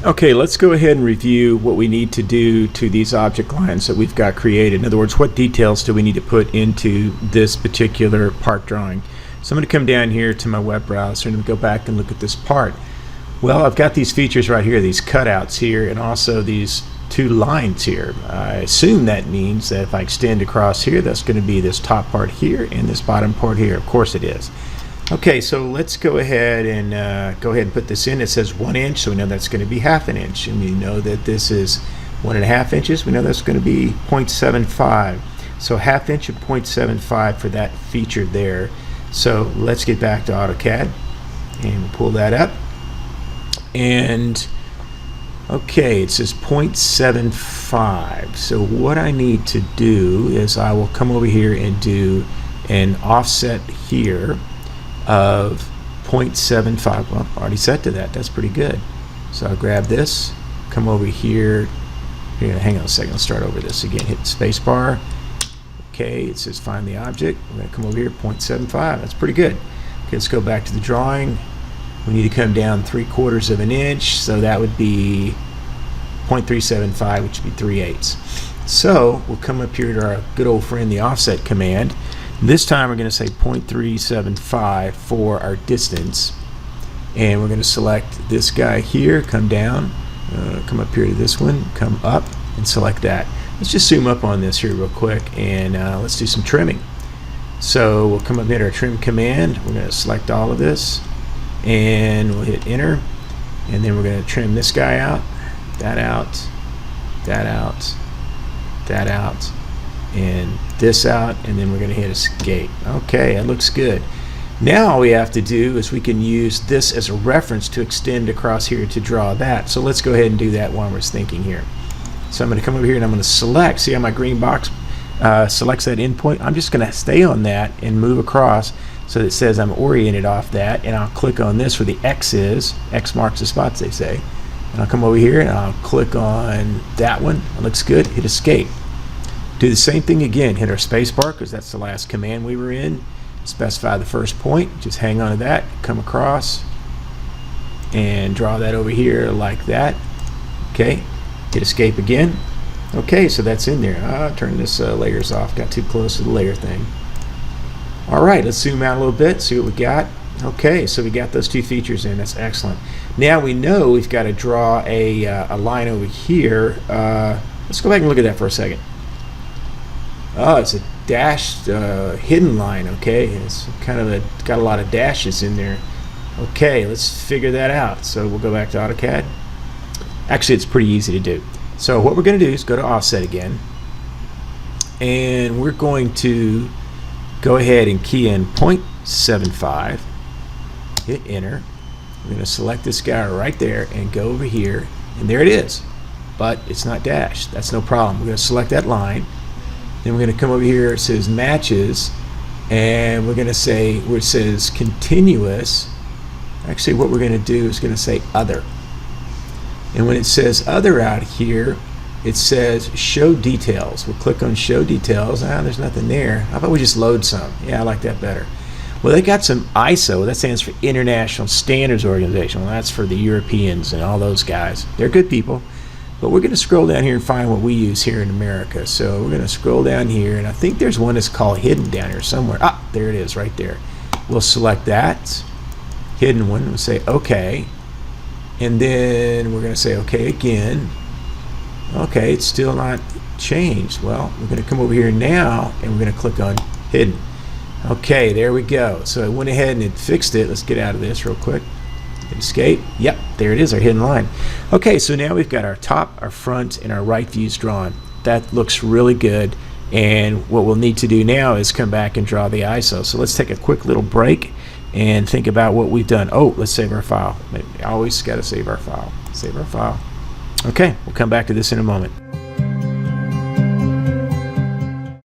Okay, let's go ahead and review what we need to do to these object lines that we've got created. In other words, what details do we need to put into this particular part drawing? So I'm going to come down here to my web browser and go back and look at this part. Well, I've got these features right here, these cutouts here, and also these two lines here. I assume that means that if I extend across here, that's going to be this top part here and this bottom part here. Of course it is. Okay, so let's go ahead and put this in. It says 1 inch, so we know that's going to be ½ an inch, and we know that this is 1.5 inches. We know that's going to be 0.75. So ½ inch of 0.75 for that feature there. So let's get back to AutoCAD and we'll pull that up. And okay, it says 0.75. So what I need to do is I will come over here and do an offset here of 0.75. Well, already set to that. That's pretty good. So I'll grab this, come over here. Hang on a second. Let's start over this again. Hit the space bar. Okay, it says find the object. We're going to come over here, 0.75. That's pretty good. Okay, let's go back to the drawing. We need to come down 3/4 of an inch, so that would be 0.375, which would be 3/8. So we'll come up here to our good old friend, the offset command. This time we're going to say 0.375 for our distance, and we're going to select this guy here, come down, come up here to this one, come up, and select that. Let's just zoom up on this here real quick, and let's do some trimming. So we'll come up here to our trim command. We're going to select all of this, and we'll hit enter, and then we're going to trim this guy out, that out, that out, that out, and this out, and then we're going to hit escape. Okay, that looks good. Now all we have to do is we can use this as a reference to extend across here to draw that. So let's go ahead and do that while we're thinking here. So I'm going to come over here and I'm going to select, see how my green box selects that endpoint? I'm just going to stay on that and move across so that it says I'm oriented off that, and I'll click on this where the X is. X marks the spots, they say. And I'll come over here and I'll click on that one. It looks good. Hit escape. Do the same thing again. Hit our space bar because that's the last command we were in. Specify the first point. Just hang on to that. Come across and draw that over here like that. Okay. Hit escape again. Okay, so that's in there. I'll turn this layers off. Got too close to the layer thing. All right, let's zoom out a little bit. See what we got. Okay, so we got those two features in. That's excellent. Now we know we've got to draw a line over here. Let's go back and look at that for a second. Oh, it's a dashed hidden line. Okay, it's kind of got a lot of dashes in there. Okay, let's figure that out. So we'll go back to AutoCAD. Actually, it's pretty easy to do. So what we're going to do is go to offset again, and we're going to go ahead and key in 0.75. Hit enter. We're going to select this guy right there and go over here, and there it is. But it's not dashed. That's no problem. We're going to select that line. Then we're going to come over here. It says matches, and we're going to say where it says continuous. Actually, what we're going to do is going to say other. And when it says other out here, it says show details. We'll click on show details. There's nothing there. How about we just load some? Yeah, I like that better. Well, they got some ISO. That stands for International Standards Organization. Well, that's for the Europeans and all those guys. They're good people. But we're going to scroll down here and find what we use here in America. So we're going to scroll down here, and I think there's one that's called hidden down here somewhere. Ah, there it is right there. We'll select that hidden one. We'll say OK. And then we're going to say OK again. Okay, it's still not changed. Well, we're going to come over here now, and we're going to click on hidden. Okay, there we go. So I went ahead and it fixed it. Let's get out of this real quick. Hit escape. Yep, there it is, our hidden line. Okay, so now we've got our top, our front, and our right views drawn. That looks really good. And what we'll need to do now is come back and draw the ISO. So let's take a quick little break and think about what we've done. Oh, let's save our file. I always got to save our file. Save our file. Okay, we'll come back to this in a moment.